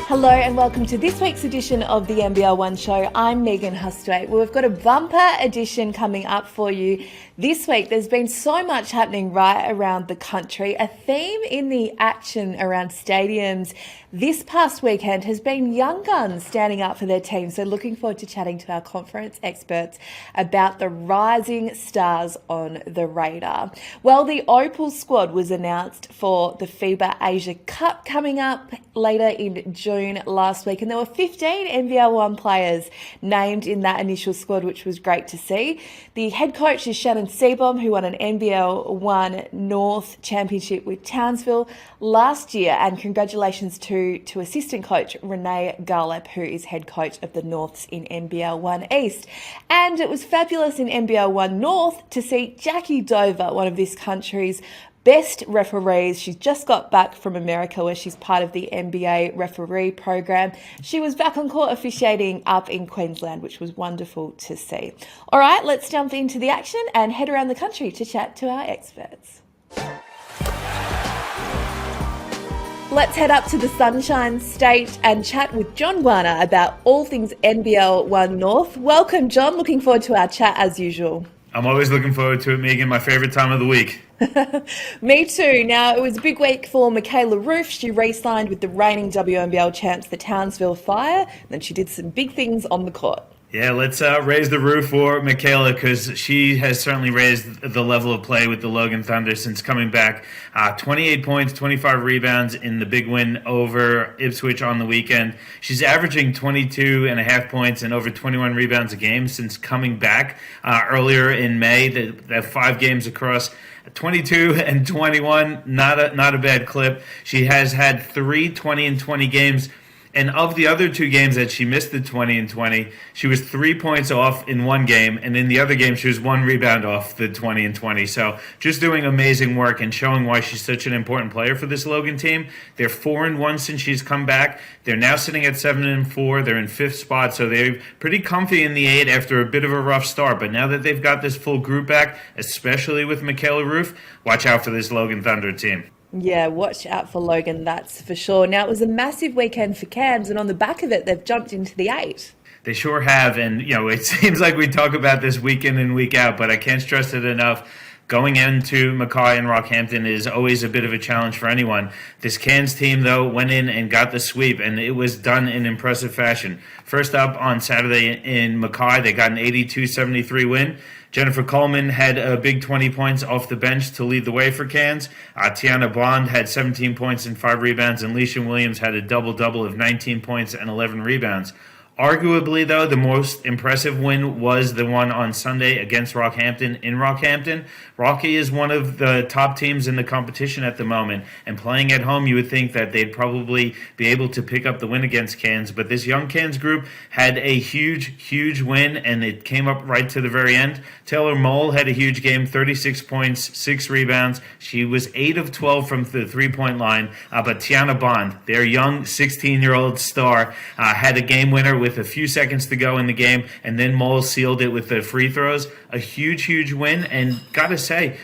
Hello and welcome to this week's edition of the NBL1 show. I'm Megan Hustwaite. Well, we've got a bumper edition coming up for you this week. There's been so much happening right around the country. A theme in the action around stadiums this past weekend has been young guns standing up for their team. So looking forward to chatting to our conference experts about the rising stars on the radar. Well, the Opal squad was announced for the FIBA Asia Cup coming up later in June last week, and there were 15 NBL1 players named in that initial squad, which was great to see. The head coach is Shannon Seabohm, who won an NBL1 North championship with Townsville last year, and congratulations to assistant coach Renee Garlep, who is head coach of the Norths in NBL1 East. And it was fabulous in NBL1 North to see Jackie Dover, one of this country's best referees. She's just got back from America where she's part of the NBA referee program. She was back on court officiating up in Queensland, which was wonderful to see. All right, let's jump into the action and head around the country to chat to our experts. Let's head up to the Sunshine State and chat with John Guana about all things NBL1 North. Welcome, John. Looking forward to our chat as usual. I'm always looking forward to it, Megan. My favourite time of the week. Me too. Now, it was a big week for Michaela Roof. She re-signed with the reigning WNBL champs, the Townsville Fire. And then she did some big things on the court. Yeah, let's raise the roof for Michaela, because she has certainly raised the level of play with the Logan Thunder since coming back. 28 points, 25 rebounds in the big win over Ipswich on the weekend. She's averaging 22.5 points and over 21 rebounds a game since coming back earlier in May. The 5 games across 22 and 21, not a bad clip. She has had 3 20-20 games. And of the other 2 games that she missed the 20-20, she was 3 points off in one game, and in the other game she was 1 rebound off the 20-20. So just doing amazing work and showing why she's such an important player for this Logan team. They're 4-1 since she's come back. They're now sitting at 7-4. They're in 5th spot, so they're pretty comfy in the 8 after a bit of a rough start. But now that they've got this full group back, especially with Michaela Roof, watch out for this Logan Thunder team. Yeah, watch out for Logan, that's for sure. Now, it was a massive weekend for Cairns, and on the back of it, they've jumped into the 8. They sure have, and it seems like we talk about this week in and week out, but I can't stress it enough. Going into Mackay and Rockhampton is always a bit of a challenge for anyone. This Cairns team, though, went in and got the sweep, and it was done in impressive fashion. First up on Saturday in Mackay, they got an 82-73 win. Jennifer Coleman had a big 20 points off the bench to lead the way for Cairns. Tiana Bond had 17 points and 5 rebounds, and Leisha Williams had a double-double of 19 points and 11 rebounds. Arguably, though, the most impressive win was the one on Sunday against Rockhampton in Rockhampton. Rocky is one of the top teams in the competition at the moment, and playing at home, you would think that they'd probably be able to pick up the win against Cairns, but this young Cairns group had a huge win, and it came up right to the very end. Taylor Mole had a huge game, 36 points, 6 rebounds. She was 8 of 12 from the three-point line, but Tiana Bond, their young 16-year-old star, had a game winner with a few seconds to go in the game, and then Mole sealed it with the free throws. A huge win, and gotta say,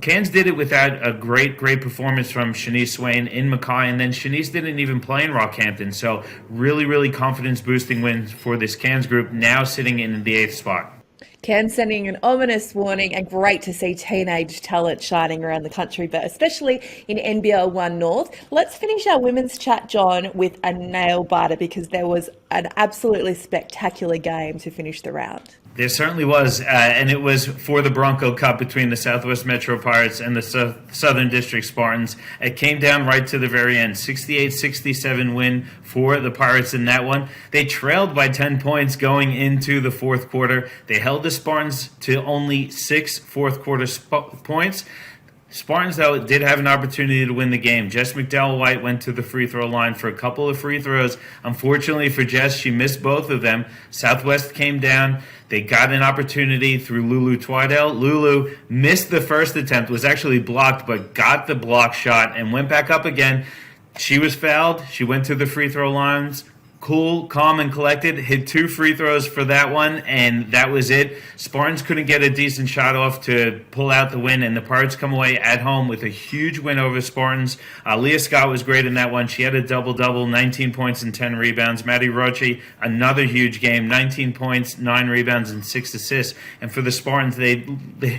Cairns did it without a great performance from Shanice Swain in Mackay, and then Shanice didn't even play in Rockhampton, so really confidence-boosting win for this Cairns group, now sitting in the 8th spot. Cairns sending an ominous warning, and great to see teenage talent shining around the country, but especially in NBL1 North. Let's finish our women's chat, John, with a nail-biter, because there was an absolutely spectacular game to finish the round. There certainly was, and it was for the Bronco Cup between the Southwest Metro Pirates and the Southern District Spartans. It came down right to the very end, 68-67 win for the Pirates in that one. They trailed by 10 points going into the 4th quarter. They held the Spartans to only 6 fourth-quarter points. Spartans, though, did have an opportunity to win the game. Jess McDowell-White went to the free throw line for a couple of free throws. Unfortunately for Jess, she missed both of them. Southwest came down. They got an opportunity through Lulu Twidell. Lulu missed the first attempt, was actually blocked, but got the block shot and went back up again. She was fouled. She went to the free throw lines. cool, calm, and collected. Hit 2 free throws for that one, and that was it. Spartans couldn't get a decent shot off to pull out the win, and the Pirates come away at home with a huge win over Spartans. Leah Scott was great in that one. She had a double-double, 19 points and 10 rebounds. Maddie Roche, another huge game, 19 points, 9 rebounds, and 6 assists. And for the Spartans, they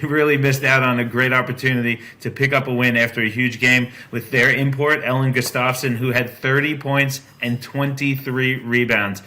really missed out on a great opportunity to pick up a win after a huge game with their import, Ellen Gustafsson, who had 30 points and 23 rebounds.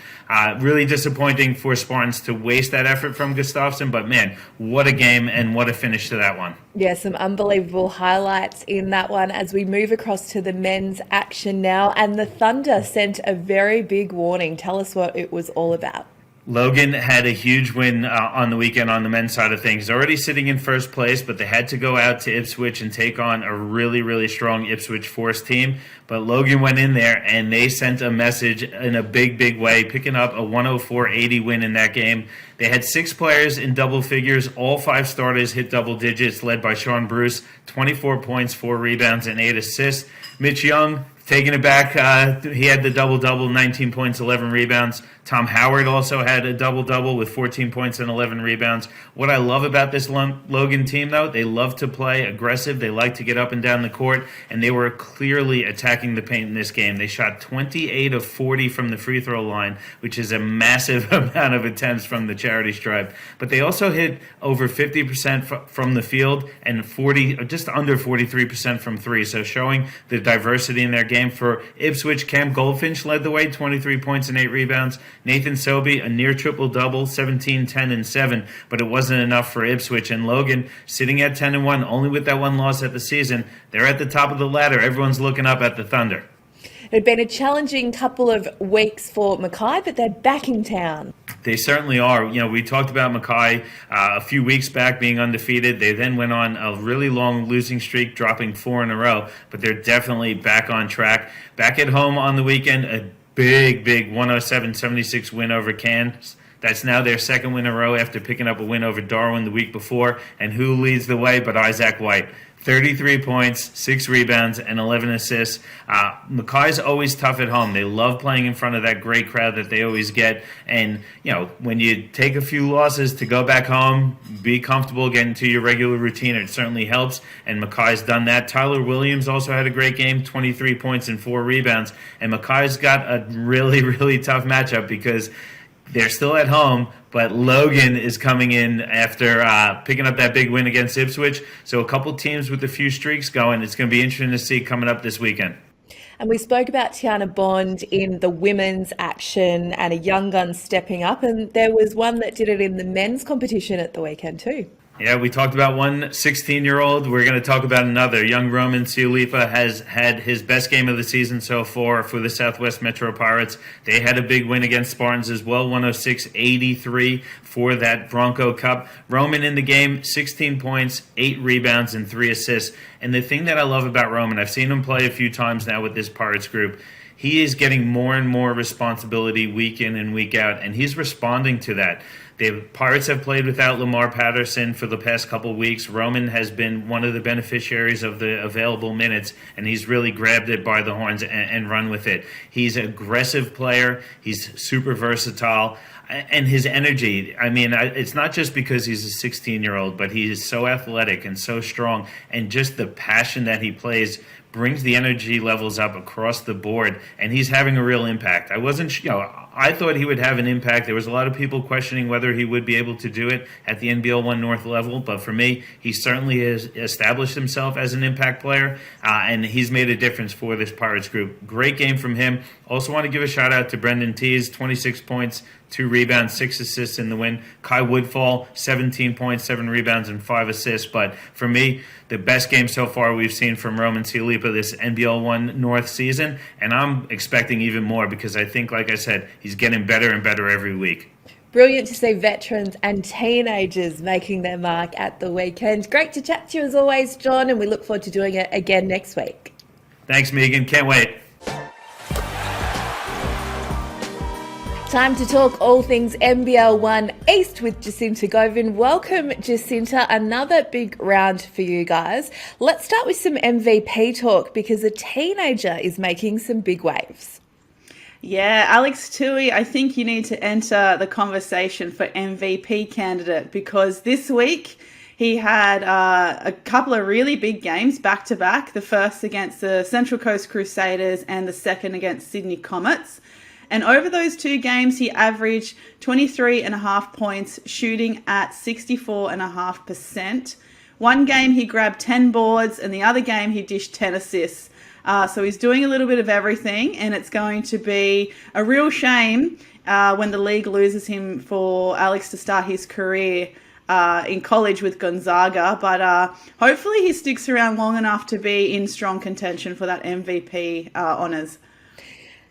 Really disappointing for Spartans to waste that effort from Gustafsson, but man, what a game and what a finish to that one. Yeah, some unbelievable highlights in that one as we move across to the men's action now. And the Thunder sent a very big warning. Tell us what it was all about. Logan had a huge win on the weekend on the men's side of things. Already sitting in first place, but they had to go out to Ipswich and take on a really, really strong Ipswich Force team. But Logan went in there and they sent a message in a big, big way, picking up a 104-80 win in that game. They had 6 players in double figures. All 5 starters hit double digits, led by Sean Bruce, 24 points, 4 rebounds, and 8 assists. Mitch Young, taking it back, he had the double-double, 19 points, 11 rebounds. Tom Howard also had a double-double with 14 points and 11 rebounds. What I love about this Logan team, though, they love to play aggressive. They like to get up and down the court, and they were clearly attacking the paint in this game. They shot 28 of 40 from the free throw line, which is a massive amount of attempts from the charity stripe. But they also hit over 50% from the field and just under 43% from 3, so showing the diversity in their game. For Ipswich, Cam Goldfinch led the way, 23 points and 8 rebounds. Nathan Sobey, a near triple-double, 17, 10, and 7, but it wasn't enough for Ipswich. And Logan, sitting at 10-1, only with that one loss at the season, they're at the top of the ladder. Everyone's looking up at the Thunder. It had been a challenging couple of weeks for Mackay, but they're back in town. They certainly are. You know, we talked about Mackay a few weeks back being undefeated. They then went on a really long losing streak, dropping 4 in a row, but they're definitely back on track. Back at home on the weekend, a big 107-76 win over Cairns. That's now their second win in a row after picking up a win over Darwin the week before. And who leads the way but Isaac White? 33 points, 6 rebounds, and 11 assists. Mackay's always tough at home. They love playing in front of that great crowd that they always get. And, you know, when you take a few losses to go back home, be comfortable getting to your regular routine, it certainly helps. And Mackay's done that. Tyler Williams also had a great game, 23 points and 4 rebounds. And Mackay's got a really, really tough matchup because they're still at home, but Logan is coming in after picking up that big win against Ipswich. So a couple teams with a few streaks going. It's going to be interesting to see coming up this weekend. And we spoke about Tiana Bond in the women's action and a young gun stepping up. And there was one that did it in the men's competition at the weekend too. Yeah, we talked about one 16-year-old. We're going to talk about another. Young Roman Siolipa has had his best game of the season so far for the Southwest Metro Pirates. They had a big win against Spartans as well, 106-83 for that Bronco Cup. Roman in the game, 16 points, 8 rebounds, and 3 assists. And the thing that I love about Roman, I've seen him play a few times now with this Pirates group, he is getting more and more responsibility week in and week out, and he's responding to that. The Pirates have played without Lamar Patterson for the past couple of weeks. Roman has been one of the beneficiaries of the available minutes, and he's really grabbed it by the horns and run with it. He's an aggressive player. He's super versatile. And his energy, I mean, it's not just because he's a 16-year-old, but he is so athletic and so strong, and just the passion that he plays brings the energy levels up across the board, and he's having a real impact. I thought he would have an impact. There was a lot of people questioning whether he would be able to do it at the NBL1 North level, but for me, he certainly has established himself as an impact player, and he's made a difference for this Pirates group. Great game from him. Also want to give a shout out to Brendan Tees, 26 points, 2 rebounds, 6 assists in the win. Kai Woodfall, 17 points, 7 rebounds, and 5 assists. But for me, the best game so far we've seen from Roman Siolipa this NBL1 North season, and I'm expecting even more because I think, like I said, he's getting better and better every week. Brilliant to see veterans and teenagers making their mark at the weekend. Great to chat to you as always, John, and we look forward to doing it again next week. Thanks, Megan. Can't wait. Time to talk all things MBL1 East with Jacinta Garvin. Welcome, Jacinta. Another big round for you guys. Let's start with some MVP talk because a teenager is making some big waves. Yeah, Alex Tui, I think you need to enter the conversation for MVP candidate because this week he had a couple of really big games back to back. The first against the Central Coast Crusaders and the second against Sydney Comets. And over those two games, he averaged 23.5 points, shooting at 64.5%. One game he grabbed 10 boards and the other game he dished 10 assists. So he's doing a little bit of everything, and it's going to be a real shame when the league loses him for Alex to start his career in college with Gonzaga. But hopefully he sticks around long enough to be in strong contention for that MVP honours.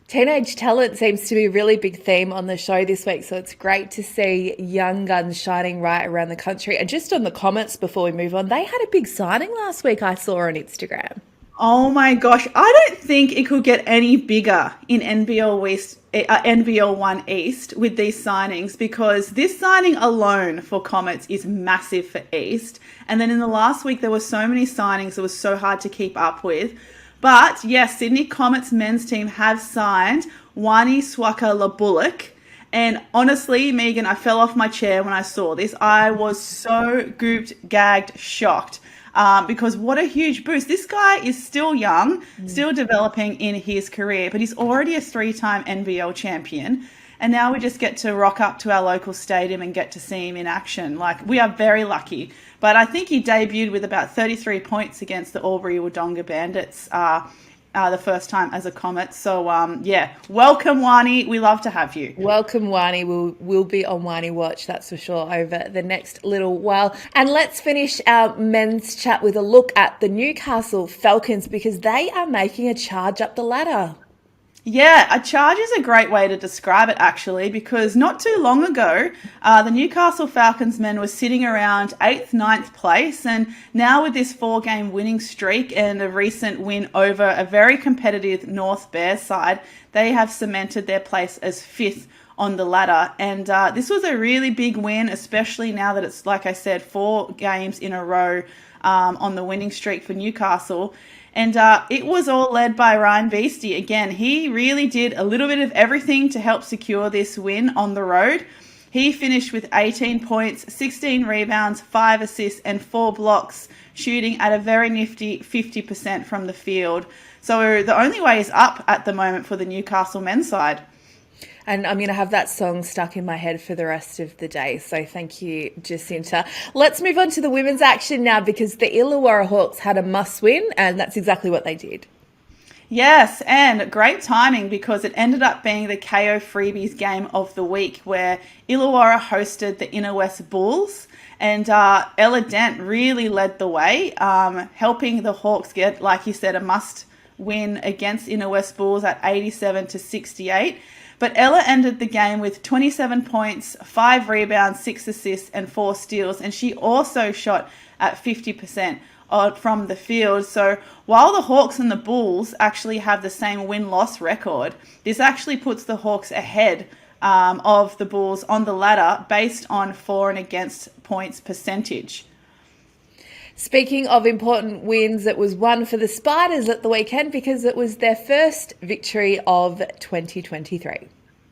Teenage talent seems to be a really big theme on the show this week, so it's great to see young guns shining right around the country. And just on the comments before we move on, they had a big signing last week I saw on Instagram. Oh my gosh, I don't think it could get any bigger in NBL1 East with these signings because this signing alone for Comets is massive for East. And then in the last week, there were so many signings it was so hard to keep up with. But yes, Sydney Comets men's team have signed Wani Swaka-Labullock. And honestly, Megan, I fell off my chair when I saw this. I was so gooped, gagged, shocked. Because what a huge boost. This guy is still young, still developing in his career, but he's already a 3-time NBL champion. And now we just get to rock up to our local stadium and get to see him in action. Like, we are very lucky. But I think he debuted with about 33 points against the Albury-Wodonga Bandits the first time as a Comet. So, yeah, welcome, Wani. We love to have you. Welcome, Wani. We'll be on Wani Watch, that's for sure, over the next little while. And let's finish our men's chat with a look at the Newcastle Falcons because they are making a charge up the ladder. Yeah, a charge is a great way to describe it, actually, because not too long ago, the Newcastle Falcons men were sitting around 8th, 9th place. And now with this 4-game winning streak and a recent win over a very competitive North Bears side, they have cemented their place as 5th on the ladder. And this was a really big win, especially now that it's, like I said, 4 games in a row on the winning streak for Newcastle. And it was all led by Ryan Beastie. Again, he really did a little bit of everything to help secure this win on the road. He finished with 18 points, 16 rebounds, 5 assists, and 4 blocks, shooting at a very nifty 50% from the field. So the only way is up at the moment for the Newcastle men's side. And I'm going to have that song stuck in my head for the rest of the day. So thank you, Jacinta. Let's move on to the women's action now because the Illawarra Hawks had a must win and that's exactly what they did. Yes, and great timing because it ended up being the KO Freebies game of the week where Illawarra hosted the Inner West Bulls and Ella Dent really led the way, helping the Hawks get, like you said, a must win against Inner West Bulls at 87-68. But Ella ended the game with 27 points, 5 rebounds, 6 assists, and 4 steals. And she also shot at 50% from the field. So while the Hawks and the Bulls actually have the same win-loss record, this actually puts the Hawks ahead of the Bulls on the ladder based on for and against points percentage. Speaking of important wins, it was one for the Spiders at the weekend because it was their first victory of 2023.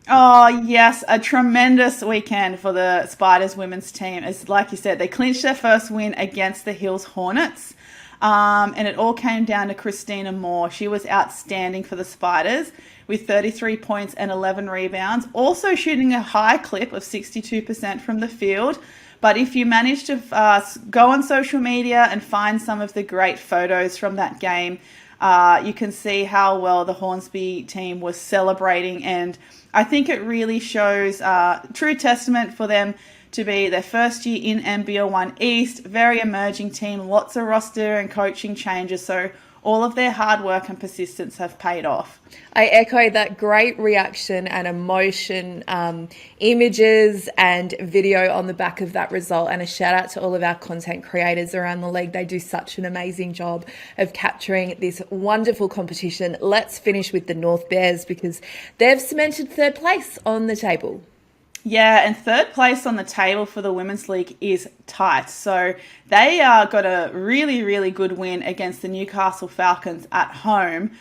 Oh, yes, a tremendous weekend for the Spiders women's team. As like you said, they clinched their first win against the Hills Hornets. And it all came down to Christina Moore. She was outstanding for the Spiders with 33 points and 11 rebounds, also shooting a high clip of 62% from the field. But if you manage to go on social media and find some of the great photos from that game, you can see how well the Hornsby team was celebrating. And I think it really shows true testament for them to be their first year in NBL1 East, very emerging team, lots of roster and coaching changes. So all of their hard work and persistence have paid off. I echo that great reaction and emotion, images and video on the back of that result, and a shout out to all of our content creators around the league. They do such an amazing job of capturing this wonderful competition. Let's finish with the North Bears because they've cemented third place on the table. Yeah, and third place on the table for the Women's League is tight. So they got a really, really good win against the Newcastle Falcons at home.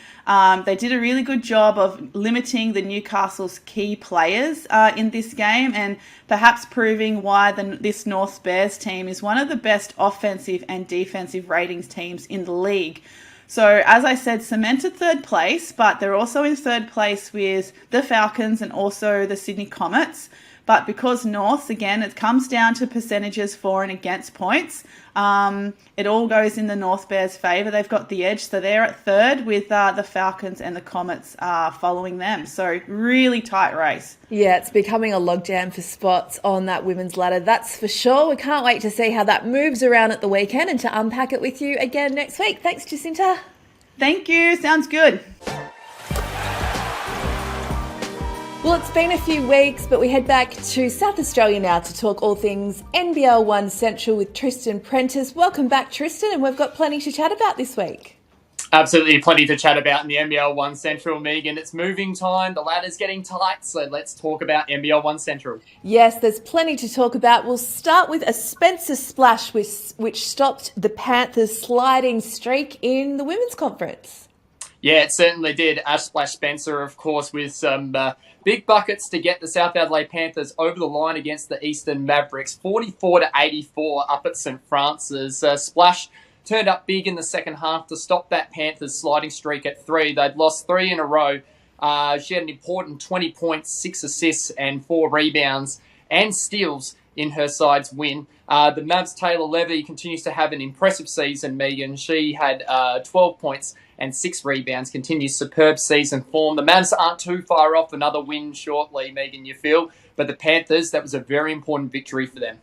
They did a really good job of limiting the Newcastle's key players in this game, and perhaps proving why this North Bears team is one of the best offensive and defensive ratings teams in the league. So, as I said, cemented third place, but they're also in third place with the Falcons and also the Sydney Comets. But because North, again, it comes down to percentages for and against points. It all goes in the North Bears' favour. They've got the edge, so they're at third with the Falcons and the Comets following them. So really tight race. Yeah, it's becoming a logjam for spots on that women's ladder, that's for sure. We can't wait to see how that moves around at the weekend and to unpack it with you again next week. Thanks, Jacinta. Thank you. Sounds good. Well, it's been a few weeks, but we head back to South Australia now to talk all things NBL1 Central with Tristan Prentice. Welcome back, Tristan, and we've got plenty to chat about this week. Absolutely plenty to chat about in the NBL1 Central, Megan. It's moving time, the ladder's getting tight, so let's talk about NBL1 Central. Yes, there's plenty to talk about. We'll start with a Spencer splash which stopped the Panthers' sliding streak in the Women's Conference. Yeah, it certainly did. Ash Splash Spencer, of course, with some big buckets to get the South Adelaide Panthers over the line against the Eastern Mavericks. 44-84 up at St Francis. Splash turned up big in the second half to stop that Panthers sliding streak at 3. They'd lost 3 in a row. She had an important 20 points, 6 assists and 4 rebounds and steals in her side's win. The Mavs' Taylor Levy continues to have an impressive season, Megan. She had 12 points and 6 rebounds, continues superb season form. The Mavs aren't too far off another win shortly, Megan, you feel. But the Panthers, that was a very important victory for them.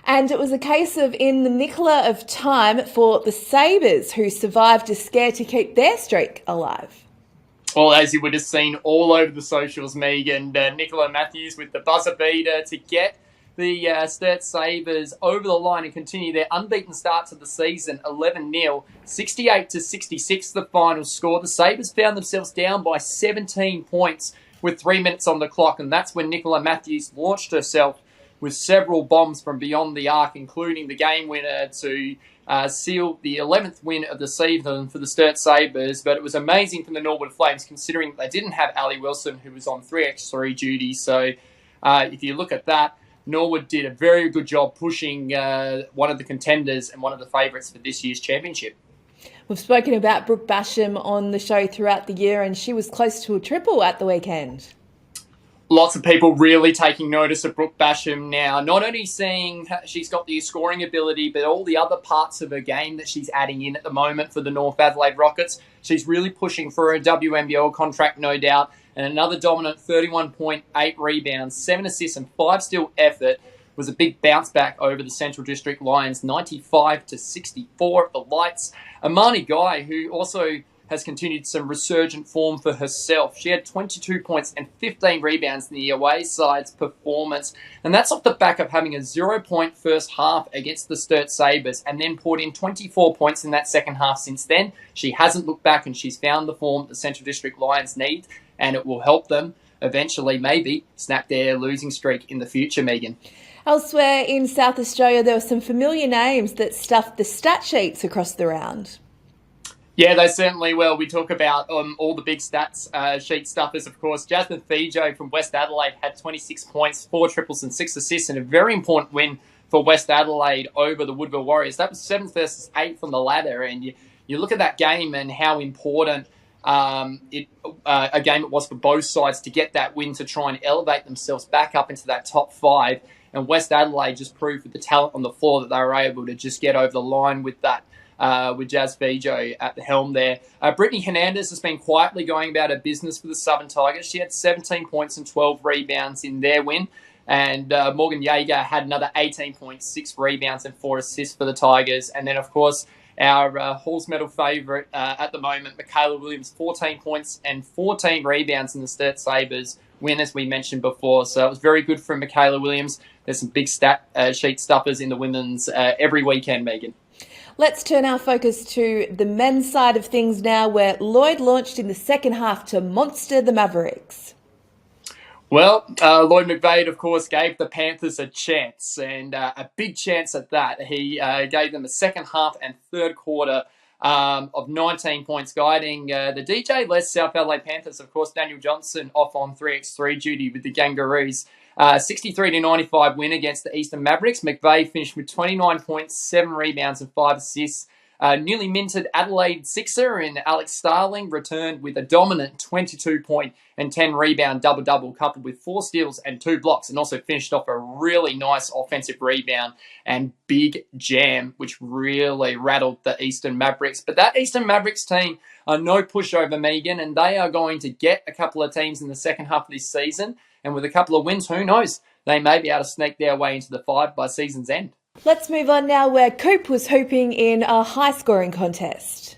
And it was a case of in the nickler of time for the Sabres, who survived a scare to keep their streak alive. Well, as you would have seen all over the socials, Megan, Nicola Matthews with the buzzer beater to get the Sturt Sabres over the line and continue their unbeaten start to the season, 11-0, 68-66 the final score. The Sabres found themselves down by 17 points with 3 minutes on the clock, and that's when Nicola Matthews launched herself with several bombs from beyond the arc, including the game winner to seal the 11th win of the season for the Sturt Sabres. But it was amazing from the Norwood Flames, considering they didn't have Ali Wilson, who was on 3x3 duty. So if you look at that, Norwood did a very good job pushing one of the contenders and one of the favourites for this year's championship. We've spoken about Brooke Basham on the show throughout the year, and she was close to a triple at the weekend. Lots of people really taking notice of Brooke Basham now. Not only seeing she's got the scoring ability, but all the other parts of her game that she's adding in at the moment for the North Adelaide Rockets. She's really pushing for a WNBL contract, no doubt. And another dominant 31.8 rebounds, 7 assists and 5 steal effort was a big bounce back over the Central District Lions, 95-64 at the Lights. Amani Guy, who also has continued some resurgent form for herself. She had 22 points and 15 rebounds in the away side's performance. And that's off the back of having a 0-point first half against the Sturt Sabres and then poured in 24 points in that second half since then. She hasn't looked back and she's found the form the Central District Lions need, and it will help them eventually maybe snap their losing streak in the future, Megan. Elsewhere in South Australia, there were some familiar names that stuffed the stat sheets across the round. Yeah, they certainly will. We talk about all the big stats sheet stuffers, of course. Jasmine Fijo from West Adelaide had 26 points, 4 triples and 6 assists, and a very important win for West Adelaide over the Woodville Warriors. That was 7th versus 8th on the ladder, and you look at that game and how important a game it was for both sides to get that win to try and elevate themselves back up into that top 5. And West Adelaide just proved with the talent on the floor that they were able to just get over the line with that. With Jazz Fijo at the helm there. Brittany Hernandez has been quietly going about her business for the Southern Tigers. She had 17 points and 12 rebounds in their win. And Morgan Yeager had another 18 points, 6 rebounds and 4 assists for the Tigers. And then, of course, our Halls medal favourite at the moment, Michaela Williams, 14 points and 14 rebounds in the Sturt Sabres win, as we mentioned before. So it was very good from Michaela Williams. There's some big stat sheet stuffers in the women's every weekend, Megan. Let's turn our focus to the men's side of things now, where Lloyd launched in the second half to monster the Mavericks. Well, Lloyd McVeigh, of course, gave the Panthers a chance, and a big chance at that. He gave them a second half and third quarter of 19 points, guiding the DJ-less South Adelaide Panthers. Of course, Daniel Johnson off on 3x3 duty with the Kangaroos. 63-95 win against the Eastern Mavericks. McVeigh finished with 29 points, 7 rebounds and 5 assists. Newly minted Adelaide Sixer in Alex Starling returned with a dominant 22-point and 10-rebound double-double, coupled with 4 steals and 2 blocks, and also finished off a really nice offensive rebound and big jam, which really rattled the Eastern Mavericks. But that Eastern Mavericks team are no pushover, Megan, and they are going to get a couple of teams in the second half of this season. And with a couple of wins, who knows? They may be able to sneak their way into the 5 by season's end. Let's move on now where Coop was hooping in a high-scoring contest.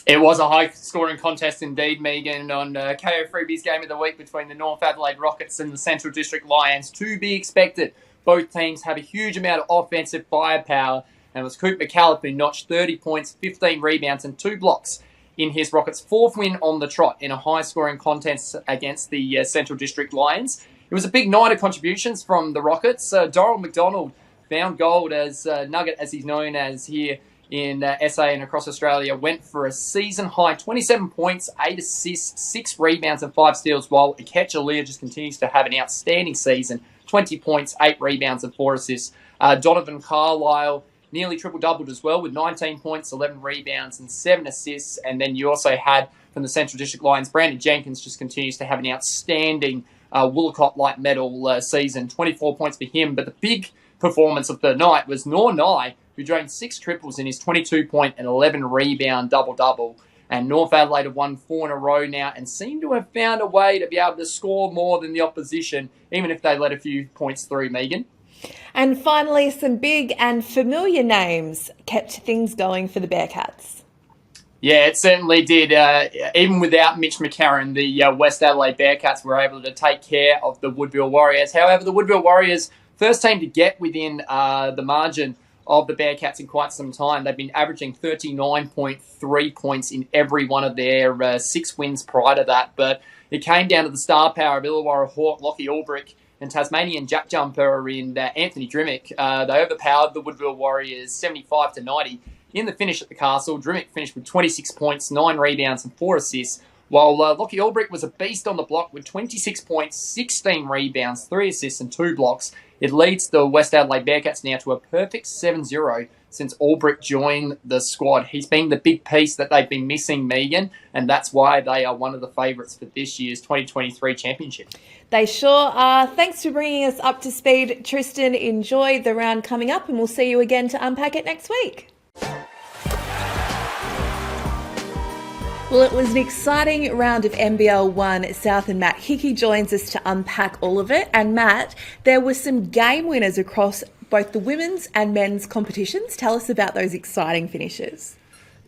It was a high-scoring contest indeed, Megan, on KO Freebies Game of the Week between the North Adelaide Rockets and the Central District Lions. To be expected, both teams have a huge amount of offensive firepower, and it was Coop McCallum who notched 30 points, 15 rebounds and 2 blocks in his Rockets' 4th win on the trot in a high-scoring contest against the Central District Lions. It was a big night of contributions from the Rockets. Dorrell McDonald found gold, as Nugget, as he's known as here in SA and across Australia, went for a season-high 27 points, 8 assists, 6 rebounds and 5 steals, while Ikecha just continues to have an outstanding season, 20 points, 8 rebounds and 4 assists. Donovan Carlisle nearly triple-doubled as well with 19 points, 11 rebounds and 7 assists. And then you also had, from the Central District Lions, Brandon Jenkins just continues to have an outstanding Woolacott Light Medal season, 24 points for him. But the big performance of the night was Nor Nye, who drained 6 triples in his 22-point and 11-rebound double-double. And North Adelaide have won 4 in a row now and seem to have found a way to be able to score more than the opposition, even if they let a few points through, Megan. And finally, some big and familiar names kept things going for the Bearcats. Yeah, it certainly did. Even without Mitch McCarron, the West Adelaide Bearcats were able to take care of the Woodville Warriors. However, the Woodville Warriors, first team to get within the margin of the Bearcats in quite some time. They've been averaging 39.3 points in every one of their 6 wins prior to that. But it came down to the star power of Illawarra Hawk, Lockie Ulbrich, and Tasmanian Jack Jumper in Anthony Drimmick. They overpowered the Woodville Warriors 75-90. In the finish at the Castle, Drimmick finished with 26 points, 9 rebounds and 4 assists, while Lockie Ulbrich was a beast on the block with 26 points, 16 rebounds, 3 assists and 2 blocks. It leads the West Adelaide Bearcats now to a perfect 7-0 since Ulbrich joined the squad. He's been the big piece that they've been missing, Megan, and that's why they are one of the favourites for this year's 2023 championship. They sure are. Thanks for bringing us up to speed, Tristan. Enjoy the round coming up, and we'll see you again to unpack it next week. Well, it was an exciting round of NBL1 South, and Matt Hickey joins us to unpack all of it. And Matt, there were some game winners across both the women's and men's competitions. Tell us about those exciting finishes.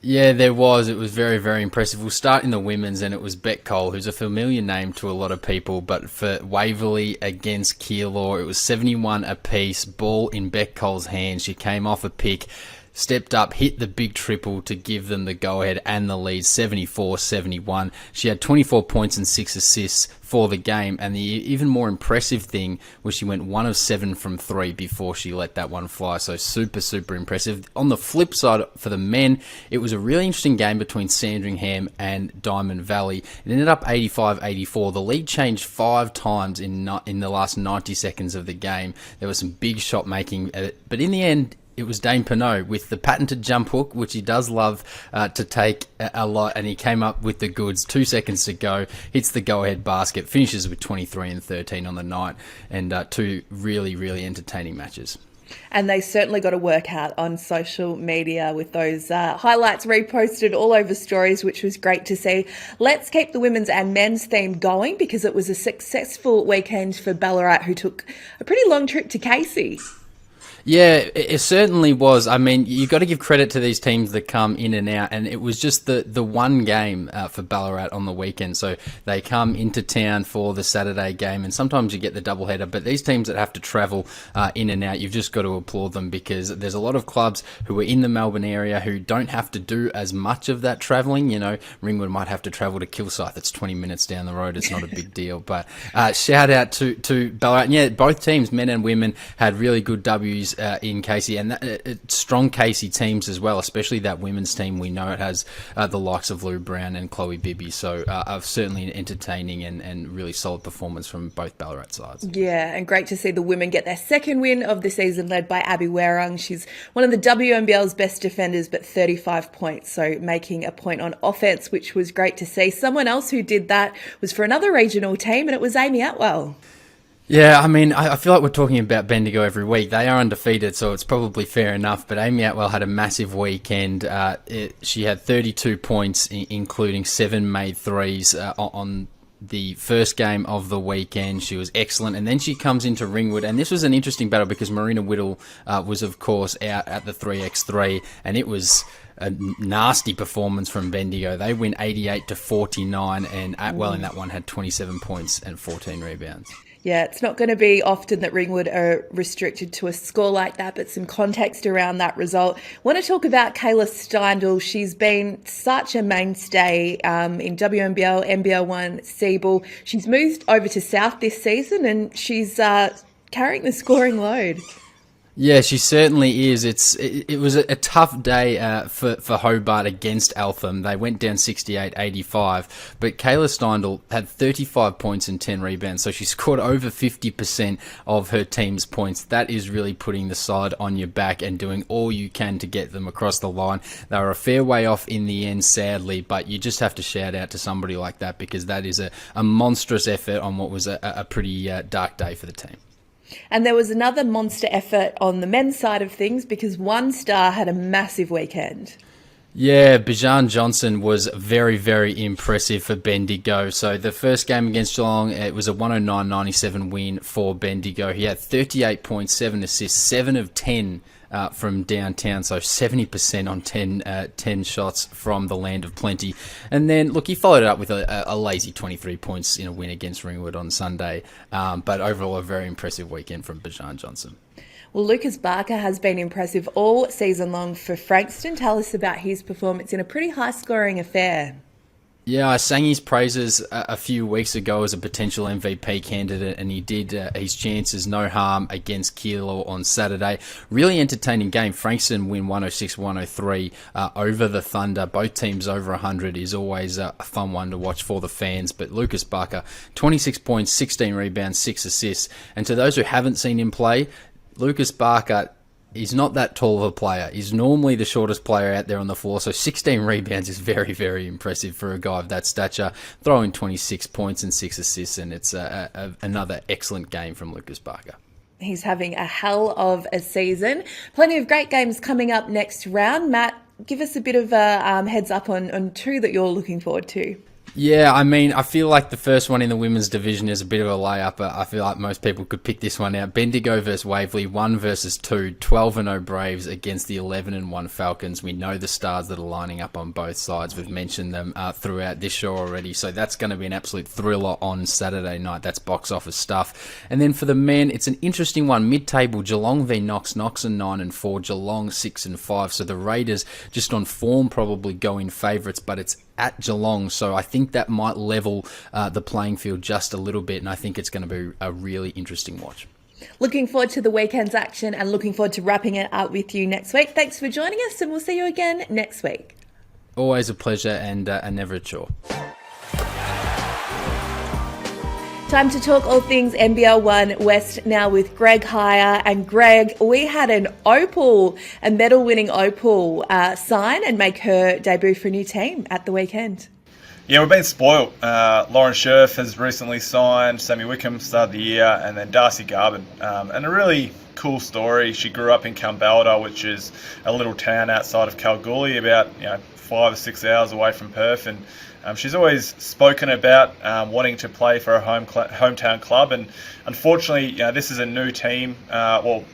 Yeah, there was. It was very, very impressive. We'll start in the women's, and it was Beck Cole, who's a familiar name to a lot of people, but for Waverley against Keilor, it was 71 apiece, ball in Beck Cole's hands. She came off a pick, stepped up, hit the big triple to give them the go-ahead and the lead, 74-71. She had 24 points and 6 assists for the game, and the even more impressive thing was she went 1 of 7 from 3 before she let that one fly, so super, super impressive. On the flip side, for the men, it was a really interesting game between Sandringham and Diamond Valley. It ended up 85-84. The lead changed 5 times in the last 90 seconds of the game. There was some big shot making, but in the end, it was Dane Pinot with the patented jump hook, which he does love to take a lot, and he came up with the goods. 2 seconds to go, hits the go-ahead basket, finishes with 23 and 13 on the night, and 2 really, really entertaining matches. And they certainly got a workout on social media with those highlights reposted all over stories, which was great to see. Let's keep the women's and men's theme going because it was a successful weekend for Ballarat, who took a pretty long trip to Casey. Yeah, it certainly was. I mean, you got to give credit to these teams that come in and out, and it was just the one game for Ballarat on the weekend. So they come into town for the Saturday game, and sometimes you get the doubleheader. But these teams that have to travel in and out, you've just got to applaud them, because there's a lot of clubs who are in the Melbourne area who don't have to do as much of that travelling. You know, Ringwood might have to travel to Kilsyth. It's 20 minutes down the road. It's not a big deal. But shout out to Ballarat. And yeah, both teams, men and women, had really good W's in Casey, and strong Casey teams as well, especially that women's team. We know it has the likes of Lou Brown and Chloe Bibby, so certainly an entertaining and really solid performance from both Ballarat sides. Yeah, and great to see the women get their second win of the season, led by Abby Warung. She's one of the WNBL's best defenders, but 35 points, so making a point on offense, which was great to see. Someone else who did that was for another regional team, and it was Amy Atwell. Yeah, I mean, I feel like we're talking about Bendigo every week. They are undefeated, so it's probably fair enough. But Amy Atwell had a massive weekend. She had 32 points, including 7 made threes on the first game of the weekend. She was excellent. And then she comes into Ringwood. And this was an interesting battle because Marina Whittle was, of course, out at the 3x3. And it was a nasty performance from Bendigo. They win 88-49. And Atwell in that one had 27 points and 14 rebounds. Yeah, it's not going to be often that Ringwood are restricted to a score like that, but some context around that result. I want to talk about Kayla Steindl. She's been such a mainstay in WNBL, NBL1, Seaball. She's moved over to South this season, and she's carrying the scoring load. Yeah, she certainly is. It was a tough day for Hobart against Eltham. They went down 68-85, but Kayla Steindl had 35 points and 10 rebounds, so she scored over 50% of her team's points. That is really putting the side on your back and doing all you can to get them across the line. They were a fair way off in the end, sadly, but you just have to shout out to somebody like that, because that is a monstrous effort on what was a pretty dark day for the team. And there was another monster effort on the men's side of things, because one star had a massive weekend. Yeah, Bijan Johnson was very, very impressive for Bendigo. So the first game against Geelong, it was a 109-97 win for Bendigo. He had 38 points, 7 assists, 7 of 10 from downtown, so 70% on 10 shots from the land of plenty. And then, look, he followed it up with a lazy 23 points in a win against Ringwood on Sunday. But overall, a very impressive weekend from Bijan Johnson. Well, Lucas Barker has been impressive all season long for Frankston. Tell us about his performance in a pretty high-scoring affair. Yeah, I sang his praises a few weeks ago as a potential MVP candidate, and he did his chances no harm against Keilor on Saturday. Really entertaining game. Frankston win 106-103 over the Thunder. Both teams over 100 is always a fun one to watch for the fans. But Lucas Barker, 26 points, 16 rebounds, 6 assists. And to those who haven't seen him play, Lucas Barker, he's not that tall of a player. He's normally the shortest player out there on the floor, so 16 rebounds is very, very impressive for a guy of that stature. Throwing 26 points and 6 assists, and it's another excellent game from Lucas Barker. He's having a hell of a season. Plenty of great games coming up next round. Matt, give us a bit of a heads up on two that you're looking forward to. Yeah, I mean, I feel like the first one in the women's division is a bit of a layup. I feel like most people could pick this one out. Bendigo versus Waverley, 1 versus 2, 12-0 Braves against the 11-1 Falcons. We know the stars that are lining up on both sides. We've mentioned them throughout this show already, so that's going to be an absolute thriller on Saturday night. That's box office stuff. And then for the men, it's an interesting one. Mid-table, Geelong v Knox. Knox are 9-4, Geelong 6-5. So the Raiders, just on form, probably go in favourites, but it's at Geelong, so I think that might level the playing field just a little bit, and I think it's going to be a really interesting watch. Looking forward to the weekend's action and looking forward to wrapping it up with you next week. Thanks for joining us, and we'll see you again next week. Always a pleasure and never a chore. Time to talk all things NBL1 West now with Greg Heyer. And Greg, we had an Opal, a medal-winning Opal, sign and make her debut for a new team at the weekend. Yeah, we've been spoilt. Lauren Scherf has recently signed, Sammy Wickham started the year, and then Darcy Garvin. And a really cool story. She grew up in Kambalda, which is a little town outside of Kalgoorlie, about 5 or 6 hours away from Perth, and She's always spoken about wanting to play for a hometown club, and unfortunately, this is a new team,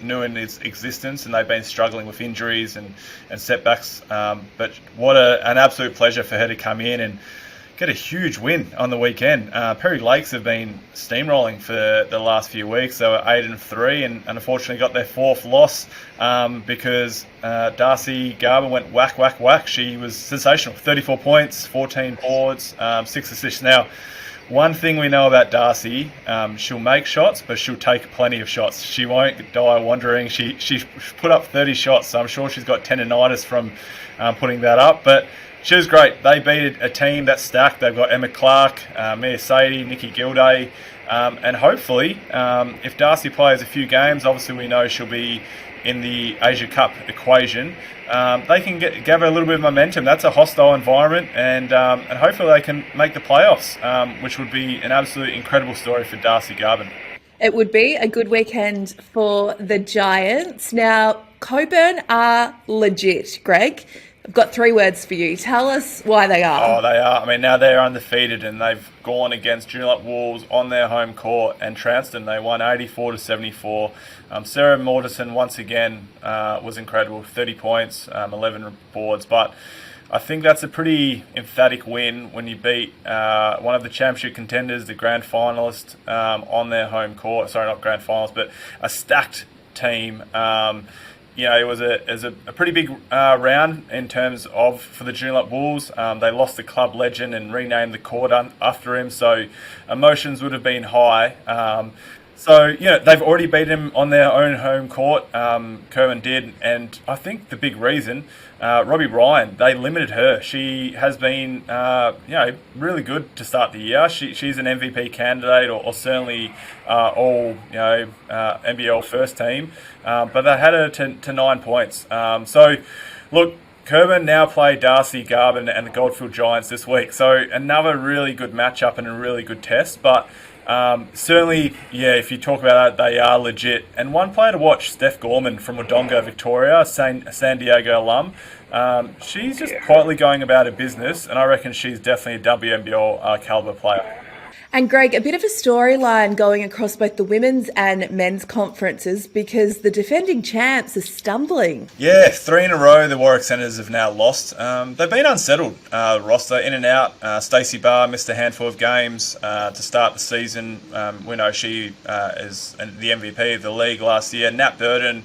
new in its existence, and they've been struggling with injuries and setbacks. But what an absolute pleasure for her to come in and get a huge win on the weekend. Perry Lakes have been steamrolling for the last few weeks. They were 8-3 and unfortunately got their fourth loss because Darcy Garvin went whack, whack, whack. She was sensational. 34 points, 14 boards, 6 assists. Now, one thing we know about Darcy, she'll make shots, but she'll take plenty of shots. She won't die wandering. She put up 30 shots, so I'm sure she's got tendonitis from putting that up. But she was great. They beat a team that's stacked. They've got Emma Clark, Mia Sadie, Nikki Gilday, and hopefully, if Darcy plays a few games, obviously we know she'll be in the Asia Cup equation. They can gather a little bit of momentum. That's a hostile environment, and hopefully they can make the playoffs, which would be an absolutely incredible story for Darcy Garvin. It would be a good weekend for the Giants. Now, Coburn are legit, Greg. I've got 3 words for you. Tell us why they are. Oh, they are. I mean, now they're undefeated and they've gone against Joondalup Wolves on their home court and Transton. They won 84-74. Sarah Mortensen, once again, was incredible. 30 points, 11 boards. But I think that's a pretty emphatic win when you beat one of the championship contenders, the grand finalist, on their home court. Sorry, not grand finalist, but a stacked team. It was a pretty big round in terms of for the Joondalup Wolves. They lost the club legend and renamed the court after him, so emotions would have been high. They've already beaten him on their own home court. Kerwin did, and I think the big reason, Robbie Ryan, they limited her. She has been, really good to start the year. She's an MVP candidate, or certainly all, NBL first team. But they had her to 9 points. Look, Coburn now play Darcy Garvin and the Goldfield Giants this week. So another really good matchup and a really good test. But certainly, if you talk about that, they are legit. And one player to watch, Steph Gorman from Wodonga, Victoria, San Diego alum. She's just quietly going about her business, and I reckon she's definitely a WNBL caliber player. And Greg, a bit of a storyline going across both the women's and men's conferences because the defending champs are stumbling. Yeah, 3 in a row the Warwick Senators have now lost. They've been unsettled, roster in and out. Stacey Barr missed a handful of games to start the season. We know she is the MVP of the league last year. Nat Burden,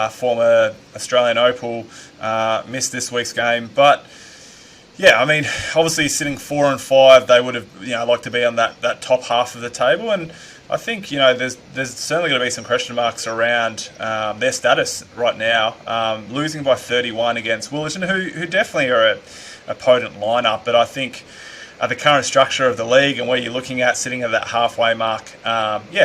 former Australian Opal, missed this week's game. But yeah, I mean, obviously sitting 4 and 5, they would have, liked to be on that top half of the table. And I think, there's certainly going to be some question marks around their status right now. Losing by 31 against Willerton, who definitely are a potent lineup. But I think the current structure of the league and where you're looking at sitting at that halfway mark,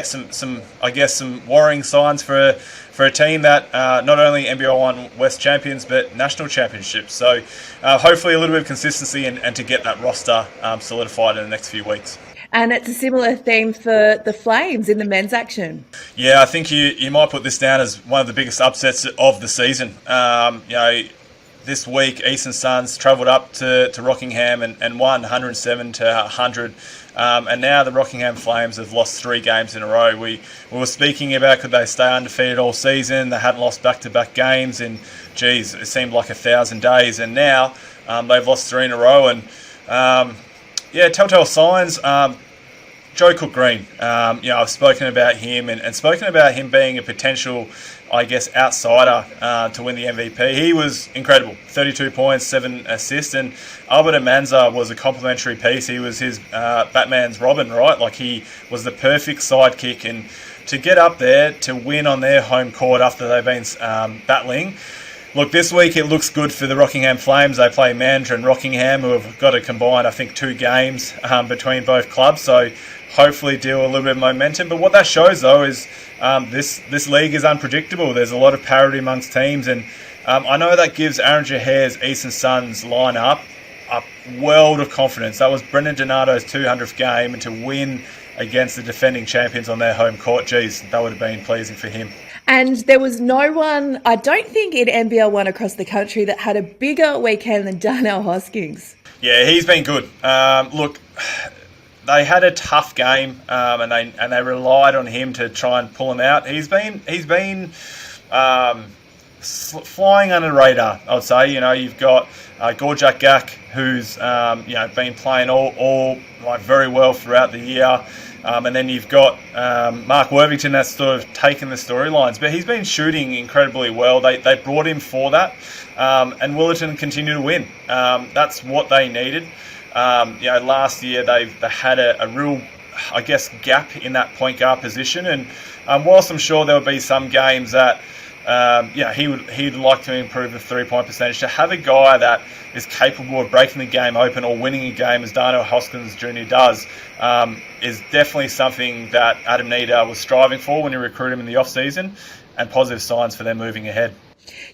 some worrying signs for a team that not only NBR1 West champions but national championships. So hopefully a little bit of consistency and to get that roster solidified in the next few weeks. And it's a similar theme for the Flames in the men's action. Yeah, I think you might put this down as one of the biggest upsets of the season. This week, Eastern Suns travelled up to Rockingham and won 107-100. And now the Rockingham Flames have lost 3 games in a row. We were speaking about could they stay undefeated all season. They hadn't lost back-to-back games in, it seemed like 1,000 days. And now they've lost 3 in a row. And, telltale signs. Joe Cook-Green, I've spoken about him and spoken about him being a potential, outsider to win the MVP. He was incredible. 32 points, 7 assists, and Albert Amanza was a complimentary piece. He was his Batman's Robin, right? Like, he was the perfect sidekick, and to get up there to win on their home court after they've been battling. Look, this week it looks good for the Rockingham Flames. They play Mandurah and Rockingham, who have got a combined, 2 games between both clubs. So hopefully deal a little bit of momentum. But what that shows, though, is this league is unpredictable. There's a lot of parity amongst teams. And I know that gives Aaron Jahair's Eastern Suns lineup a world of confidence. That was Brendan Donato's 200th game. And to win against the defending champions on their home court, that would have been pleasing for him. And there was no one, I don't think, in NBL1 across the country that had a bigger weekend than Darnell Hoskins. Yeah, he's been good. Look, they had a tough game, and they relied on him to try and pull him out. He's been flying under the radar, I would say. You've got Gorjak Gak, who's been playing all very well throughout the year. And then you've got Mark Worthington that's sort of taken the storylines. But he's been shooting incredibly well. They brought him for that. And Willerton continued to win. That's what they needed. Last year they had a real, I guess, gap in that point guard position. And whilst I'm sure there would be some games that he'd like to improve the 3-point percentage, to have a guy that is capable of breaking the game open or winning a game as Darnell Hoskins Jr. does is definitely something that Adam Nida was striving for when he recruited him in the off-season, and positive signs for them moving ahead.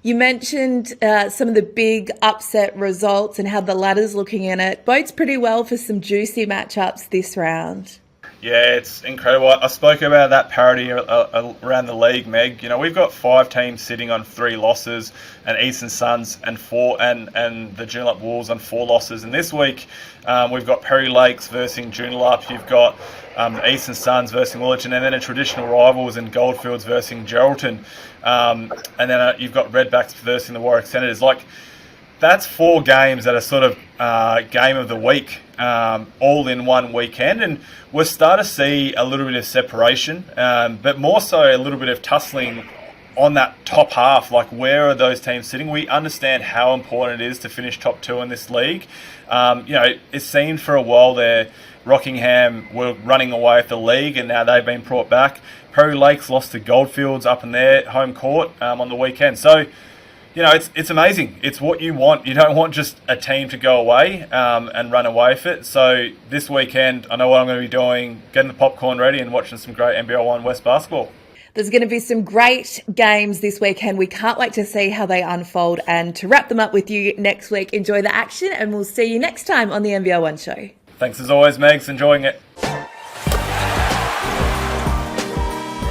You mentioned some of the big upset results and how the ladder's looking in it. Bodes pretty well for some juicy matchups this round. Yeah, it's incredible. I spoke about that parity around the league, Meg. We've got 5 teams sitting on 3 losses, and Eastern Suns and the Joondalup Wolves on 4 losses. And this week, we've got Perry Lakes versus Joondalup. You've got the Eastern Suns versus Willerton, and then a traditional rivals in Goldfields versus Geraldton. And then you've got Redbacks versus the Warwick Senators. That's 4 games that are sort of game of the week, all in one weekend. And we're starting to see a little bit of separation, but more so a little bit of tussling on that top half. Where are those teams sitting? We understand how important it is to finish top 2 in this league. It seemed for a while there Rockingham were running away with the league, and now they've been brought back. Perry Lakes lost to Goldfields up in their home court on the weekend. So, it's amazing. It's what you want. You don't want just a team to go away and run away with it. So this weekend, I know what I'm going to be doing, getting the popcorn ready and watching some great NBL1 West basketball. There's going to be some great games this weekend. We can't wait to see how they unfold and to wrap them up with you next week. Enjoy the action, and we'll see you next time on the NBL1 show. Thanks as always, Megs. Enjoying it.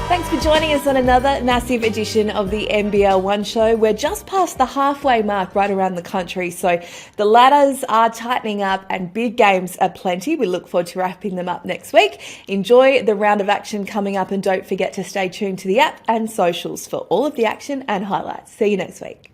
Thanks for joining us on another massive edition of the NBL1 show. We're just past the halfway mark right around the country, so the ladders are tightening up and big games are plenty. We look forward to wrapping them up next week. Enjoy the round of action coming up, and don't forget to stay tuned to the app and socials for all of the action and highlights. See you next week.